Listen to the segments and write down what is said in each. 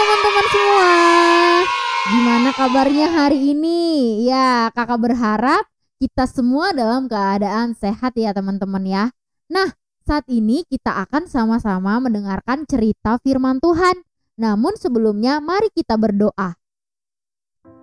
teman-teman semua. Gimana kabarnya hari ini? Ya, kakak berharap kita semua dalam keadaan sehat ya teman-teman ya. Nah, saat ini kita akan sama-sama mendengarkan cerita firman Tuhan. Namun sebelumnya mari kita berdoa.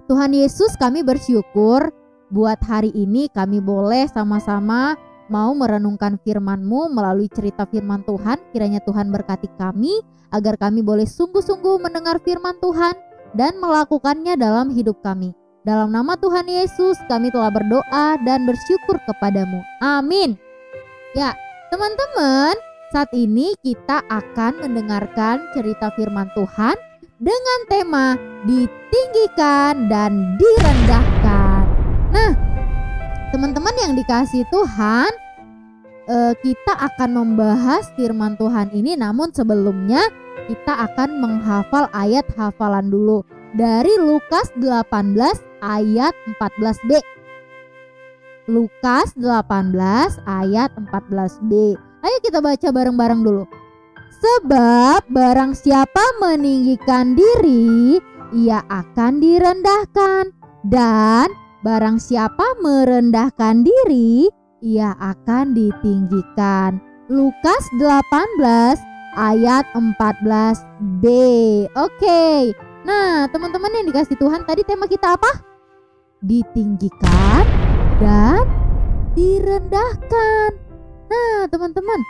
Tuhan Yesus, kami bersyukur buat hari ini kami boleh sama-sama mau merenungkan firman-Mu melalui cerita firman Tuhan. Kiranya Tuhan berkati kami agar kami boleh sungguh-sungguh mendengar firman Tuhan dan melakukannya dalam hidup kami. Dalam nama Tuhan Yesus kami telah berdoa dan bersyukur kepadamu. Amin. Ya, teman-teman, saat ini kita akan mendengarkan cerita firman Tuhan dengan tema ditinggikan dan direndahkan. Nah, teman-teman yang dikasihi Tuhan, kita akan membahas firman Tuhan ini, namun sebelumnya kita akan menghafal ayat hafalan dulu dari Lukas 18 ayat 14b. Lukas 18 ayat 14b. Ayo kita baca bareng-bareng dulu. Sebab barang siapa meninggikan diri, ia akan direndahkan, dan barang siapa merendahkan diri, ia akan ditinggikan. Lukas 18 ayat 14b. Oke. Nah, teman-teman yang dikasih Tuhan, tadi tema kita apa? Ditinggikan dan direndahkan. Nah, teman-teman,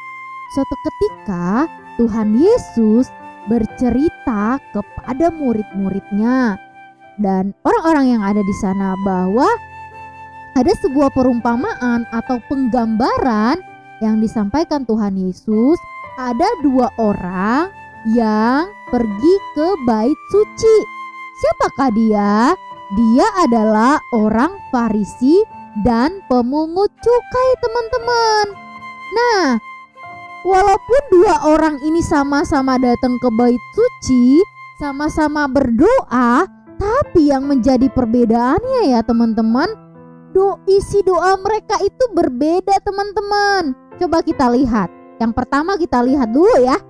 suatu ketika Tuhan Yesus bercerita kepada murid-muridnya dan orang-orang yang ada di sana bahwa ada sebuah perumpamaan atau penggambaran yang disampaikan Tuhan Yesus. Ada dua orang yang pergi ke bait suci. Siapakah dia? Dia adalah orang Farisi dan pemungut cukai, teman-teman. Nah, walaupun dua orang ini sama-sama datang ke bait suci, sama-sama berdoa, tapi yang menjadi perbedaannya ya teman-teman, isi doa mereka itu berbeda, teman-teman. Coba kita lihat. Yang pertama kita lihat dulu ya,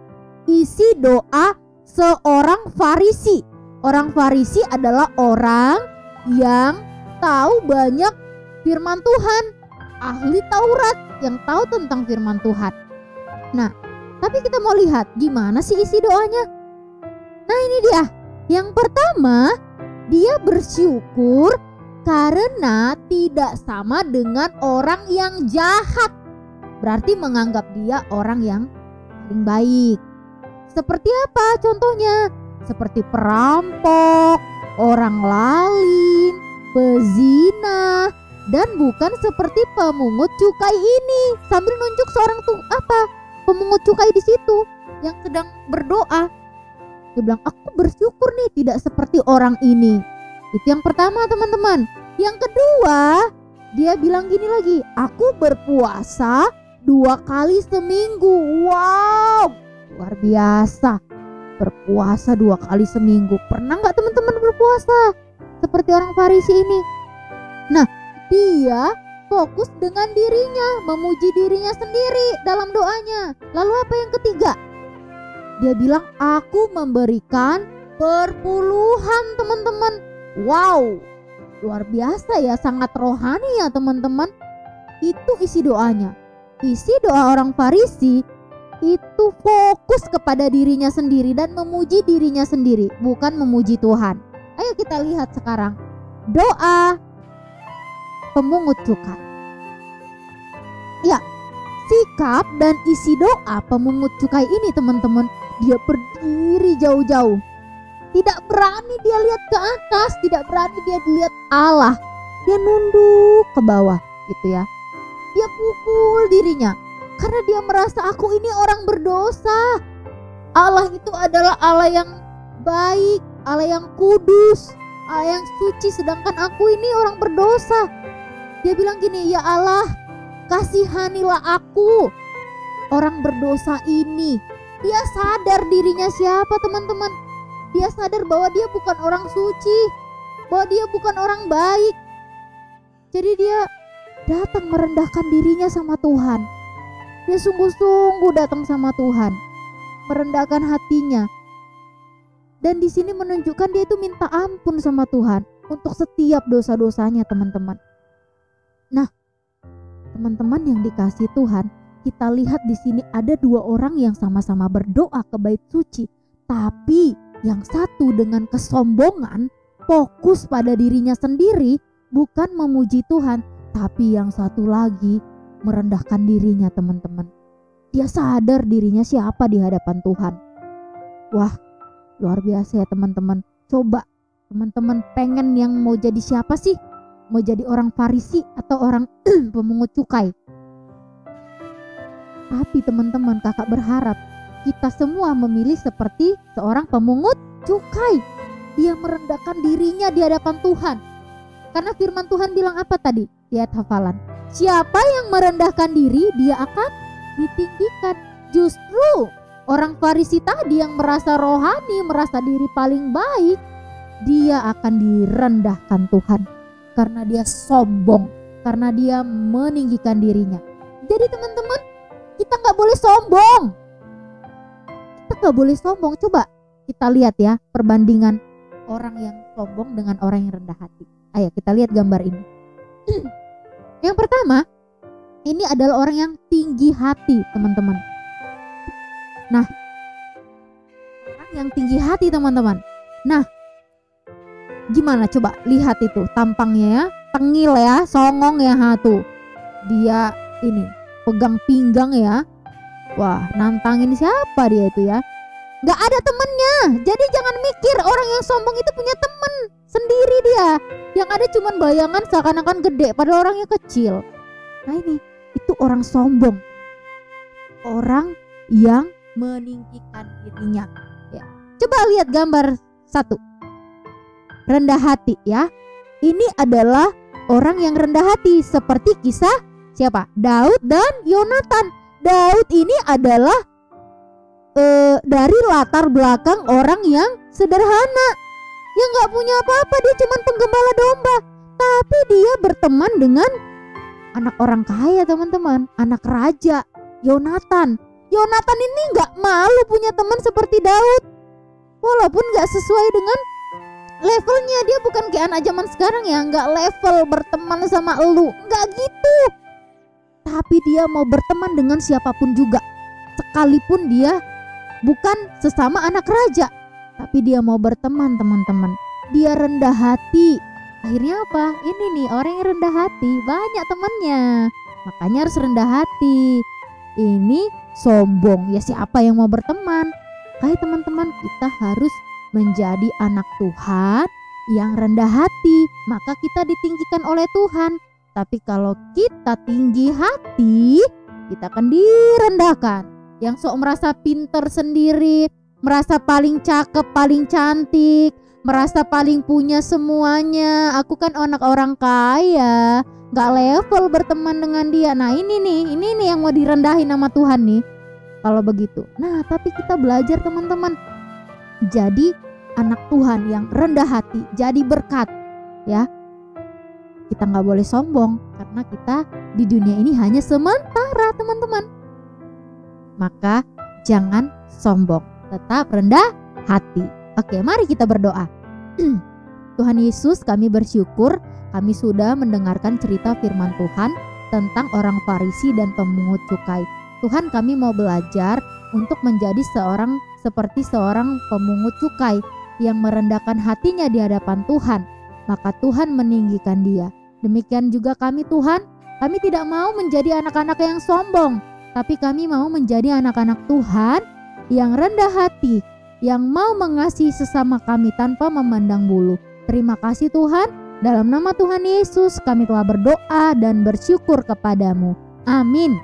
isi doa seorang Farisi. Orang Farisi adalah orang yang tahu banyak firman Tuhan, ahli Taurat yang tahu tentang firman Tuhan. Nah, tapi kita mau lihat gimana sih isi doanya. Nah, ini dia. Yang pertama, dia bersyukur karena tidak sama dengan orang yang jahat. Berarti menganggap dia orang yang paling baik. Seperti apa contohnya? Seperti perampok, orang lalim, pezina, dan bukan seperti pemungut cukai ini. Sambil nunjuk seorang pemungut cukai di situ yang sedang berdoa. Dia bilang, aku bersyukur nih tidak seperti orang ini. Itu yang pertama, teman-teman. Yang kedua, dia bilang gini lagi, aku berpuasa 2 kali seminggu. Wow, luar biasa. Berpuasa 2 kali seminggu. Pernah gak teman-teman berpuasa seperti orang Farisi ini? Nah, dia fokus dengan dirinya, memuji dirinya sendiri dalam doanya. Lalu apa yang ketiga? Dia bilang, aku memberikan perpuluhan, teman-teman. Wow, luar biasa ya, sangat rohani ya teman-teman. Itu isi doanya. Isi doa orang Farisi itu fokus kepada dirinya sendiri dan memuji dirinya sendiri, bukan memuji Tuhan. Ayo kita lihat sekarang doa pemungut cukai. Ya, sikap dan isi doa pemungut cukai ini teman-teman, dia berdiri jauh-jauh. Tidak berani dia lihat ke atas, tidak berani dia lihat Allah. Dia nunduk ke bawah gitu ya. Dia pukul dirinya karena dia merasa aku ini orang berdosa. Allah itu adalah Allah yang baik, Allah yang kudus, Allah yang suci, sedangkan aku ini orang berdosa. Dia bilang gini, ya Allah, kasihanilah aku, orang berdosa ini. Dia sadar dirinya siapa, teman-teman. Dia sadar bahwa dia bukan orang suci, bahwa dia bukan orang baik. Jadi dia datang merendahkan dirinya sama Tuhan. Dia sungguh-sungguh datang sama Tuhan, merendahkan hatinya. Dan di sini menunjukkan dia itu minta ampun sama Tuhan untuk setiap dosa-dosanya, teman-teman. Nah, teman-teman yang dikasihi Tuhan, kita lihat di sini ada dua orang yang sama-sama berdoa ke bait suci, tapi yang satu dengan kesombongan, fokus pada dirinya sendiri, bukan memuji Tuhan, tapi yang satu lagi merendahkan dirinya, teman-teman. Dia sadar dirinya siapa di hadapan Tuhan. Wah, luar biasa ya teman-teman. Coba teman-teman pengen yang mau jadi siapa sih? Mau jadi orang Farisi atau orang pemungut cukai? Tapi teman-teman, kakak berharap kita semua memilih seperti seorang pemungut cukai. Dia merendahkan dirinya di hadapan Tuhan. Karena firman Tuhan bilang apa tadi di ayat hafalan? Siapa yang merendahkan diri, dia akan ditinggikan. Justru orang Farisi tadi yang merasa rohani, merasa diri paling baik, dia akan direndahkan Tuhan. Karena dia sombong, karena dia meninggikan dirinya. Jadi teman-teman, kita gak boleh sombong. Kita gak boleh sombong. Coba kita lihat ya perbandingan orang yang sombong dengan orang yang rendah hati. Ayo kita lihat gambar ini. Yang pertama, ini adalah orang yang tinggi hati, teman-teman. Nah, orang yang tinggi hati, teman-teman. Nah, gimana coba lihat itu tampangnya ya, tengil ya, songong ya, tuh. Dia ini pegang pinggang ya. Wah, nantangin siapa dia itu ya? Gak ada temennya. Jadi jangan mikir orang yang sombong itu punya temen, sendiri dia. Yang ada cuman bayangan seakan-akan gede padahal orangnya kecil. Nah ini, itu orang sombong. Orang yang meninggikan dirinya ya. Coba lihat gambar 1. Rendah hati ya. Ini adalah orang yang rendah hati, seperti kisah siapa? Daud dan Yonatan. Daud ini adalah dari latar belakang orang yang sederhana, yang gak punya apa-apa. Dia cuma penggembala domba, tapi dia berteman dengan anak orang kaya, teman-teman, anak raja. Yonatan ini gak malu punya teman seperti Daud. Walaupun gak sesuai dengan levelnya, dia bukan kayak anak zaman sekarang ya, gak level berteman sama elu, gak gitu. Tapi dia mau berteman dengan siapapun juga, sekalipun dia bukan sesama anak raja, tapi dia mau berteman, teman-teman. Dia rendah hati. Akhirnya apa? Ini nih orang yang rendah hati, banyak temannya, makanya harus rendah hati. Ini sombong, ya siapa yang mau berteman? Hai teman-teman, kita harus menjadi anak Tuhan yang rendah hati, maka kita ditinggikan oleh Tuhan. Tapi kalau kita tinggi hati, kita akan direndahkan. Yang sok merasa pinter sendiri, merasa paling cakep, paling cantik, merasa paling punya semuanya. Aku kan anak orang kaya, gak level berteman dengan dia. Nah ini nih yang mau direndahin sama Tuhan nih kalau begitu. Nah tapi kita belajar, teman-teman, jadi anak Tuhan yang rendah hati, jadi berkat ya. Kita gak boleh sombong, karena kita di dunia ini hanya sementara, teman-teman. Maka jangan sombong, tetap rendah hati. Oke, mari kita berdoa. Tuhan Yesus, kami bersyukur kami sudah mendengarkan cerita firman Tuhan tentang orang Farisi dan pemungut cukai. Tuhan, kami mau belajar untuk menjadi seperti seorang pemungut cukai yang merendahkan hatinya di hadapan Tuhan, maka Tuhan meninggikan dia. Demikian juga kami, Tuhan, kami tidak mau menjadi anak-anak yang sombong, tapi kami mau menjadi anak-anak Tuhan yang rendah hati, yang mau mengasihi sesama kami tanpa memandang bulu. Terima kasih Tuhan, dalam nama Tuhan Yesus kami telah berdoa dan bersyukur kepadamu. Amin.